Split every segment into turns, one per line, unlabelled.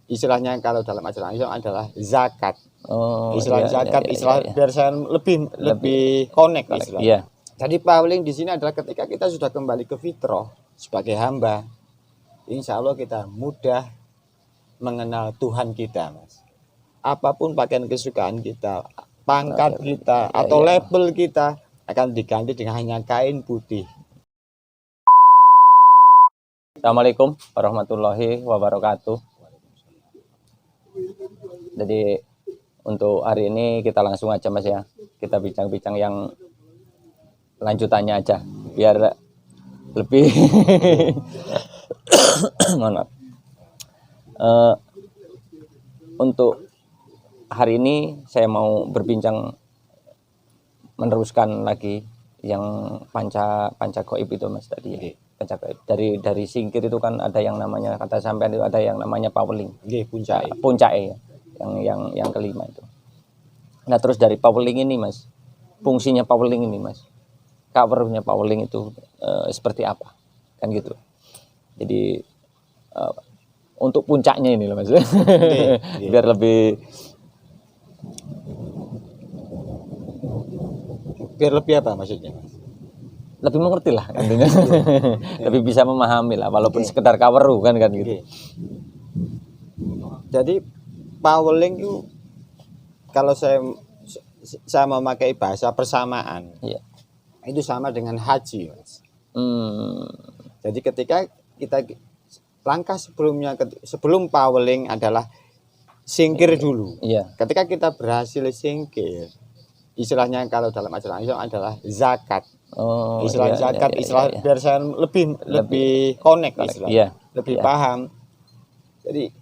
istilahnya kalau dalam ajaran Islam adalah zakat.
Istilah
Zakat, biar saya lebih connect istilah.
Iya.
Jadi paling di sini adalah ketika kita sudah kembali ke fitrah sebagai hamba, insya Allah kita mudah mengenal Tuhan kita, Mas. Apapun pakaian kesukaan kita, pangkat kita atau label kita akan diganti dengan hanya kain putih.
Assalamualaikum warahmatullahi wabarakatuh. Jadi untuk hari ini kita langsung aja Mas ya. Kita bincang-bincang yang lanjutannya aja biar lebih mohon maaf. Untuk hari ini saya mau berbincang meneruskan lagi yang panca gaib itu Mas tadi ya. Panca gaib dari singkir itu kan ada yang namanya, kata sampean itu ada yang namanya paweling. Puncak ya. Yang kelima itu. Nah, terus dari paweling ini Mas, fungsinya paweling ini Mas, covernya paweling itu seperti apa kan gitu. Jadi untuk puncaknya ini loh Mas, biar lebih
apa maksudnya Mas?
Lebih mengerti lah intinya. Lebih bisa memahami lah walaupun sekedar cover kan gitu.
Jadi paweling itu kalau saya memakai bahasa persamaan, itu sama dengan haji, Mas. Jadi ketika kita langkah sebelum paweling adalah singkir dulu. Ketika kita berhasil singkir, istilahnya kalau dalam ajaran Islam adalah zakat. Zakat, biar saya lebih connect istilah, lebih paham. Jadi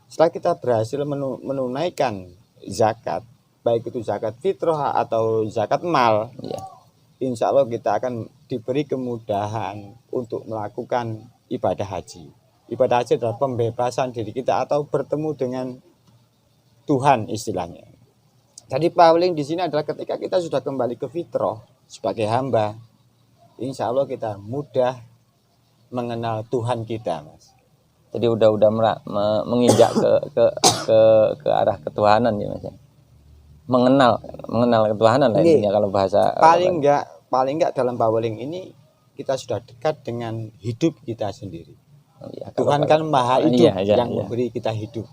setelah kita berhasil menunaikan zakat, baik itu zakat fitrah atau zakat mal, insya Allah kita akan diberi kemudahan untuk melakukan ibadah haji. Ibadah haji adalah pembebasan diri kita atau bertemu dengan Tuhan istilahnya. Jadi paweling di sini adalah ketika kita sudah kembali ke fitrah sebagai hamba, insya Allah kita mudah mengenal Tuhan kita, Mas.
Jadi udah menginjak ke arah ketuhanan ya Mas. Mengenal ketuhanan lah intinya kalau bahasa.
Paling enggak dalam paweling ini kita sudah dekat dengan hidup kita sendiri. Tuhan kan maha hidup yang memberi kita hidup.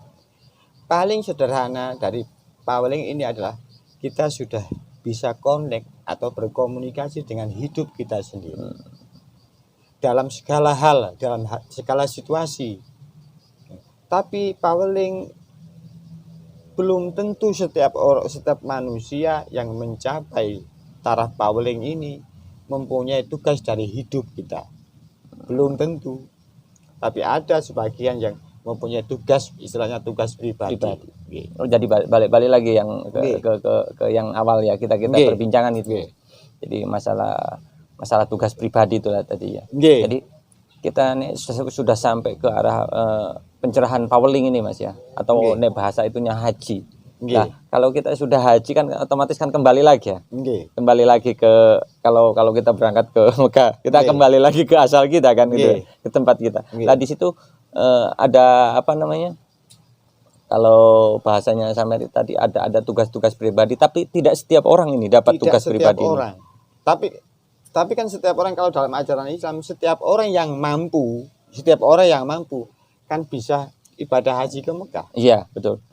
Paling sederhana dari paweling ini adalah kita sudah bisa connect atau berkomunikasi dengan hidup kita sendiri. Dalam segala hal, dalam segala situasi. Tapi paweling belum tentu setiap manusia yang mencapai taraf paweling ini mempunyai tugas dari hidup kita. Belum tentu. Tapi ada sebagian yang mempunyai tugas, istilahnya tugas pribadi.
Jadi balik lagi yang ke yang awal ya kita perbincangan itu. Jadi masalah tugas pribadi itu lah tadi ya. Jadi kita nih sudah sampai ke arah pencerahan paweling ini Mas ya, atau bahasa itunya haji. Nah, kalau kita sudah haji kan otomatis kan kembali lagi ya. Kembali lagi ke kalau kita berangkat ke Mekah, kita kembali lagi ke asal kita kan gitu, ke tempat kita. Nah, di situ ada apa namanya? Kalau bahasanya sampai tadi ada tugas-tugas pribadi, tapi tidak setiap orang ini dapat tugas pribadi.
Tapi kan setiap orang kalau dalam ajaran Islam, setiap orang yang mampu kan bisa ibadah haji ke Mekah.
Iya, betul.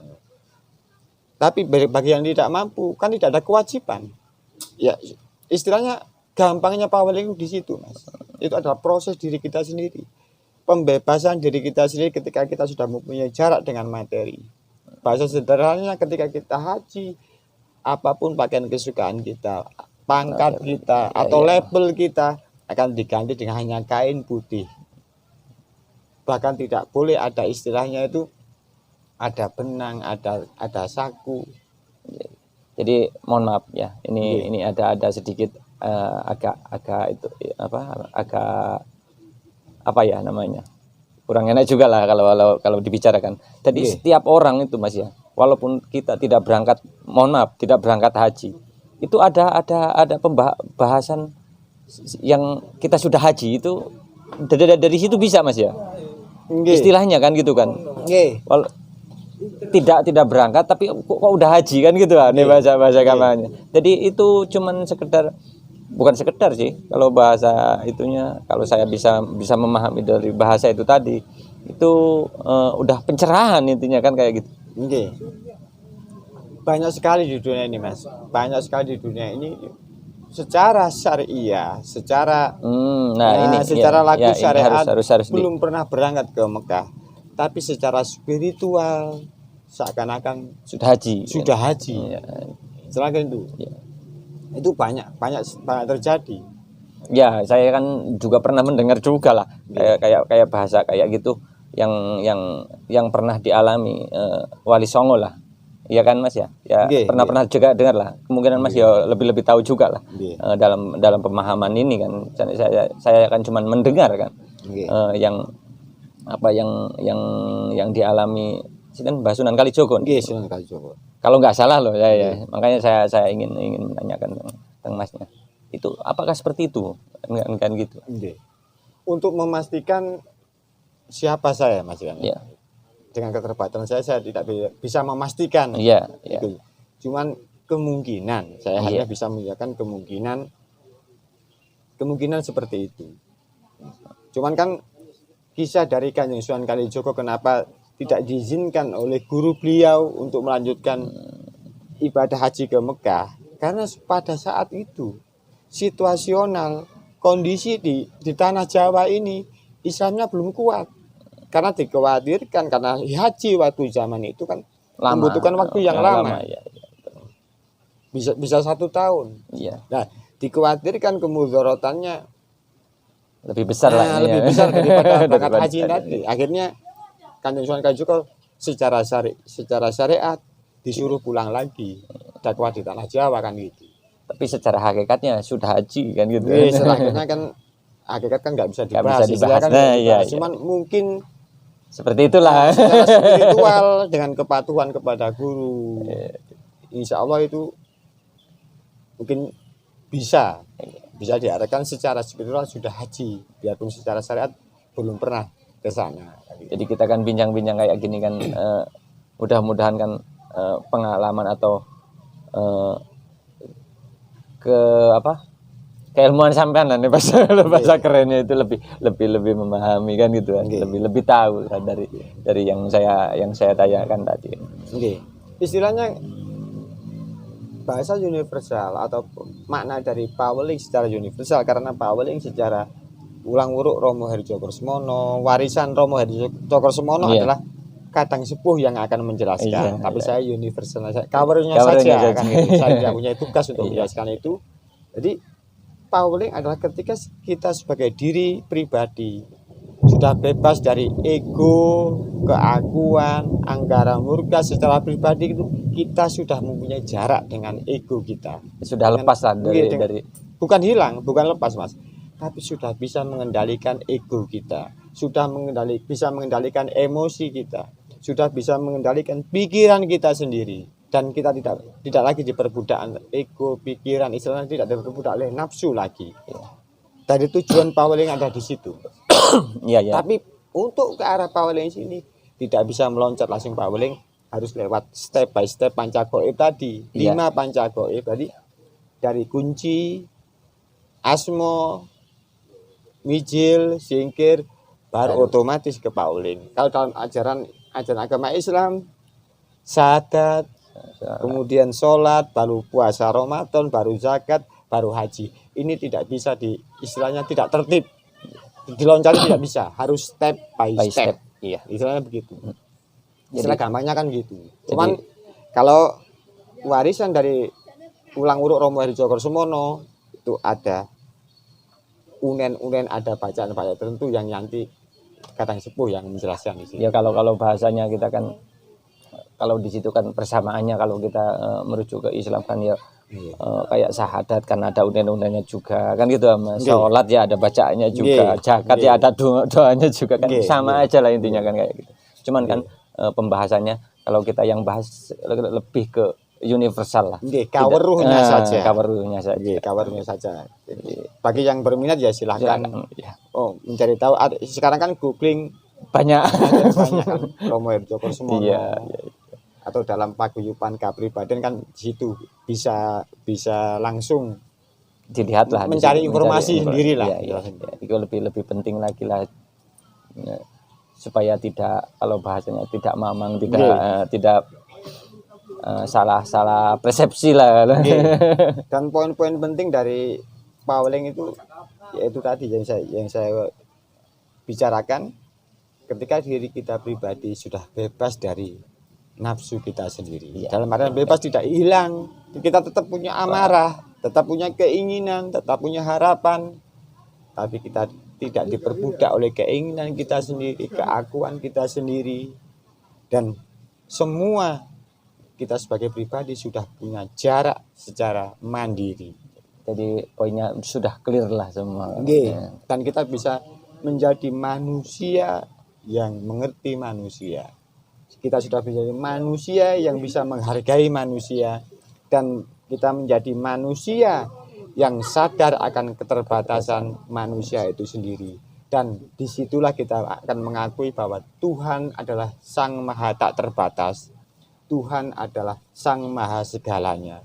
Tapi bagi yang tidak mampu kan tidak ada kewajiban. Ya, istilahnya gampangnya paweling di situ, Mas. Itu adalah proses diri kita sendiri. Pembebasan diri kita sendiri ketika kita sudah mempunyai jarak dengan materi. Bahasa sederhananya ketika kita haji, apapun pakaian kesukaan kita, pangkat kita atau label kita akan diganti dengan hanya kain putih. Bahkan tidak boleh ada istilahnya itu ada benang, ada saku.
Jadi mohon maaf ya, ini ada sedikit agak itu apa ya namanya, kurang enak juga lah kalau dibicarakan. Jadi setiap orang itu Mas ya, walaupun kita tidak berangkat haji, itu ada pembahasan yang kita sudah haji itu dari situ bisa Mas ya. Istilahnya kan gitu kan. tidak berangkat tapi kok udah haji kan gitu lah nih bahasa kampanye. Jadi itu cuman sekedar, bukan sekedar sih kalau bahasa itunya, kalau saya bisa memahami dari bahasa itu tadi itu udah pencerahan intinya kan kayak gitu.
Banyak sekali di dunia ini Mas, banyak sekali di dunia ini secara syariah, secara secara laku syariat harus belum pernah berangkat ke Mekah, tapi secara spiritual seakan-akan
sudah haji.
Selain itu, itu banyak terjadi.
Ya, saya kan juga pernah mendengar juga lah, kayak bahasa kayak gitu yang pernah dialami Wali Songo lah, iya kan Mas ya? Pernah juga dengar lah. Kemungkinan Mas ya lebih tahu juga lah dalam pemahaman ini kan. Saya kan cuma mendengar kan yang dialami Sinten Sunan Kalijogo.
Sunan Kalijogo.
Kalau nggak salah loh makanya saya ingin menanyakan tentang Masnya. Itu apakah seperti itu? Kan gitu.
Untuk memastikan siapa saya Mas kan. Dengan keterbatasan saya tidak bisa memastikan. Itu. Cuman kemungkinan saya hanya bisa menunjukkan kemungkinan seperti itu. Cuman kan kisah dari Kanjeng Sunan Kalijogo kenapa tidak diizinkan oleh guru beliau untuk melanjutkan ibadah haji ke Mekah, karena pada saat itu situasional kondisi di tanah Jawa ini Islamnya belum kuat, karena dikhawatirkan karena haji waktu zaman itu kan membutuhkan waktu yang lama. Bisa 1 tahun. Nah, dikhawatirkan kemudorotannya
lebih besar
lebih besar daripada berangkat haji tadi. Akhirnya Kanjeng Sunan Kalijogo secara syariat disuruh pulang lagi dakwah di tanah Jawa kan gitu.
Tapi secara hakikatnya sudah haji kan gitu.
Selanjutnya kan hakikat kan nggak bisa dibahas. Kan cuman mungkin
seperti itulah.
Secara spiritual dengan kepatuhan kepada guru, insya Allah itu mungkin bisa diarahkan secara spiritual sudah haji, biarpun secara syariat belum pernah ke sana.
Jadi kita kan bincang-bincang kayak gini kan, mudah-mudahan kan pengalaman atau keilmuan sampean nih bahasa kerennya itu lebih memahami kan gitu kan, lebih tahu kan dari yang saya tanyakan tadi.
Istilahnya bahasa universal atau makna dari Paweling secara universal, karena Paweling secara ulang wuruk Romo Harjo Kursmono, warisan Romo Harjo Kursmono adalah kadang sepuh yang akan menjelaskan. Tapi saya universal, covernya saja kan gitu. Saya tidak punya tugas untuk menjelaskan itu. Jadi Paweling adalah ketika kita sebagai diri pribadi sudah bebas dari ego, keakuan, anggaran murka secara pribadi, itu kita sudah mempunyai jarak dengan ego kita.
Sudah lepas lah dari
bukan hilang, bukan lepas Mas. Tapi sudah bisa mengendalikan ego kita, sudah bisa mengendalikan emosi kita, sudah bisa mengendalikan pikiran kita sendiri, dan kita tidak lagi diperbudak ego, pikiran, istilahnya tidak diperbudak oleh nafsu lagi. Dari tujuan Paweling ada di situ. Tapi untuk ke arah Paweling sini tidak bisa meloncat langsung Paweling, harus lewat step by step pancagoib tadi, 5 pancagoib tadi, dari kunci, asmo, mijil, singkir, baru otomatis ke Paweling. Kalau dalam ajaran agama Islam, syahadat, kemudian sholat, baru puasa Ramadan, baru zakat, baru haji. Ini tidak bisa istilahnya tidak tertib, diloncati tidak bisa, harus step by step. Istilahnya begitu. Istilah gampangnya kan gitu. Cuman kalau warisan dari ulang wuruk Romo Harjo Kursmono itu ada unen ada bacaan tertentu yang nanti kadang sepuh yang menjelaskan di sini.
Ya kalau bahasanya kita kan, kalau di situ kan persamaannya, kalau kita merujuk ke Islam kan ya kayak syahadat kan ada unen-unennya juga kan gitu Mas. Salat ya ada bacaannya juga, zakat ya ada doanya juga kan, sama aja lah intinya kan kayak gitu. Cuman kan pembahasannya kalau kita yang bahas lebih ke universal lah.
Kaweruhnya saja.
Kaweruhnya saja.
Jadi, bagi yang berminat ya silahkan.
Ya.
Mencari tahu. Sekarang kan googling
banyak
kan Romo Herjo Kusumono. Iya. Atau dalam paguyuban kepribadian kan di situ bisa langsung
dilihat lah,
mencari informasi sendiri lah.
Iya. Itu lebih penting lagi lah, supaya tidak, kalau bahasanya tidak mamang, tidak salah persepsi lah.
Dan poin-poin penting dari Pauling itu yaitu tadi yang saya bicarakan, ketika diri kita pribadi sudah bebas dari nafsu kita sendiri. Dalam artian bebas tidak hilang, kita tetap punya amarah, tetap punya keinginan, tetap punya harapan, tapi kita tidak diperbudak oleh keinginan kita sendiri, keakuan kita sendiri, dan semua kita sebagai pribadi sudah punya jarak secara mandiri.
Jadi poinnya sudah clear lah semua.
Dan kita bisa menjadi manusia yang mengerti manusia. Kita sudah menjadi manusia yang bisa menghargai manusia, dan kita menjadi manusia yang sadar akan keterbatasan manusia itu sendiri. Dan disitulah kita akan mengakui bahwa Tuhan adalah Sang Maha Tak Terbatas. Tuhan adalah Sang Maha Segalanya.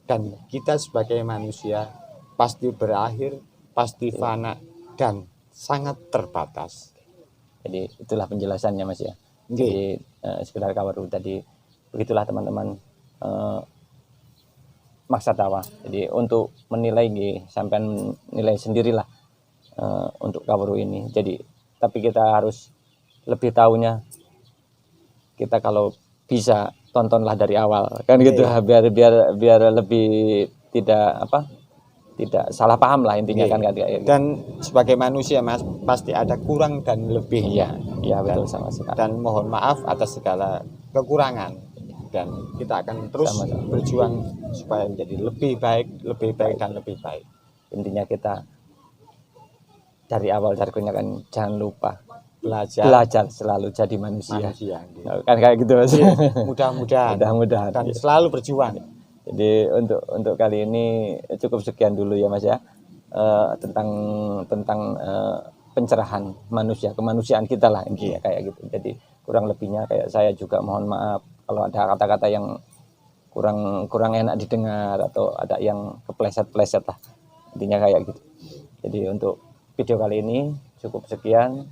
Dan kita sebagai manusia pasti berakhir, pasti fana, dan sangat terbatas.
Jadi itulah penjelasannya Mas ya. Jadi sekedar kawaru tadi, begitulah teman-teman maksud dakwah. Jadi untuk menilai sampai nilai sendirilah untuk kawaru ini. Jadi tapi kita harus lebih tahunya, kita kalau bisa tontonlah dari awal kan gitu, biar lebih tidak salah paham lah intinya kan.
Dan sebagai manusia Mas pasti ada kurang dan lebih.
Iya betul, sama sekali.
Dan mohon maaf atas segala kekurangan, dan kita akan terus berjuang supaya menjadi lebih baik dan lebih baik.
Intinya kita dari awal jargonnya kan jangan lupa
belajar
selalu jadi manusia.
Kan
kayak gitu Mas.
Mudah-mudahan dan selalu berjuang.
Jadi untuk kali ini cukup sekian dulu ya Mas ya, tentang pencerahan manusia, kemanusiaan kita lah intinya kayak gitu. Jadi kurang lebihnya kayak saya juga mohon maaf kalau ada kata-kata yang kurang enak didengar atau ada yang kepleset-pleset lah, intinya kayak gitu. Jadi untuk video kali ini cukup sekian.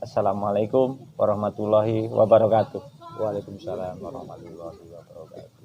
Assalamualaikum warahmatullahi wabarakatuh.
Waalaikumsalam warahmatullahi wabarakatuh.